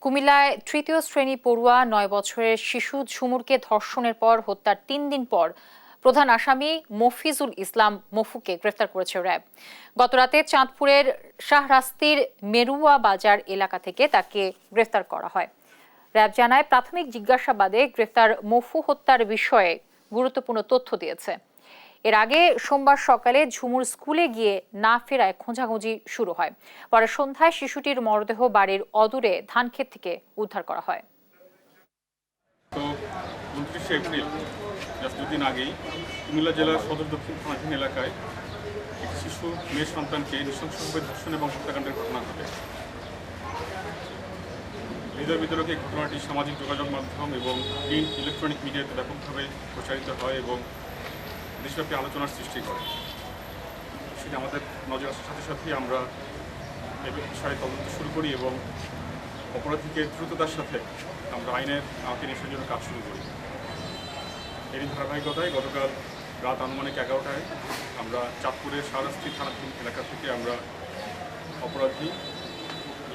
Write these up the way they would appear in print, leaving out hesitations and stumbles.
কুমিল্লায় তৃতীয় শ্রেণী পড়ুয়া ৯ বছরের শিশু ঝুমুরকে ধর্ষণের পর হত্যার ৩ দিন পর প্রধান আসামি মফিজুল ইসলাম মফুকে গ্রেফতার করেছে র্যাব। গতরাতে চাঁদপুরের শাহরাস্তির মেরুয়া বাজার এলাকা থেকে তাকে গ্রেফতার করা হয়। র্যাব জানায়, প্রাথমিক জিজ্ঞাসাবাদে গ্রেফতার মফু হত্যার বিষয়ে গুরুত্বপূর্ণ তথ্য দিয়েছে। এর আগে সোমবার সকালে ঝুমুর স্কুলে গিয়ে না ফেরায় খোঁজাখুঁজি শুরু হয়। পরে সন্ধ্যায় শিশুটির মরদেহ বাড়ির অদূরে ধানক্ষেত থেকে উদ্ধার করা হয়। তো 29 এপ্রিল দুদিন আগেই কুমিল্লা জেলার সদর দক্ষিণ থানাধীন এলাকায় একটি শিশু মেয়ে সন্তানকে নৃশংসভাবে ধর্ষণ এবং হত্যাকাণ্ডের ঘটনা ঘটে। হৃদয় বিতরক এই ঘটনাটি সামাজিক যোগাযোগ মাধ্যম এবং প্রিন্ট ইলেকট্রনিক মিডিয়াতে ব্যাপকভাবে প্রচারিত হয় এবং দেশব্যাপী আলোচনার সৃষ্টি করে। সেটা আমাদের নজর আসার সাথে সাথেই আমরা এই বিষয়ে তদন্ত শুরু করি এবং অপরাধীকে দ্রুততার সাথে আমরা আইনের আওতায় নিয়ে জন্য কাজ শুরু করি। এরই ধারাবাহিকতায় গতকাল রাত আনুমানিক 11টায় আমরা চাঁদপুরের শাহরাস্তি থানাধীন এলাকা থেকে আমরা অপরাধী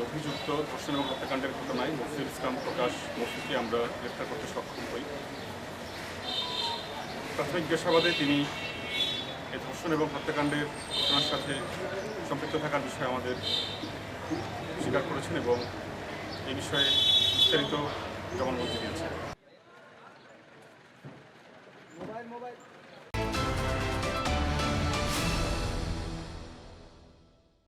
অভিযুক্ত ধর্ষণ এবং হত্যাকাণ্ডের ঘটনায় মফিজুল ইসলাম প্রকাশ মফিকে আমরা গ্রেফতার করতে সক্ষম হই। প্রাথমিক জিজ্ঞাসাবাদে তিনি এই ধর্ষণ এবং হত্যাকাণ্ডের ঘটনার সাথে সম্পৃক্ত থাকার বিষয়ে আমাদের স্বীকার করেছেন এবং এই বিষয়ে বিস্তারিত জবানবন্দি দিয়েছেন।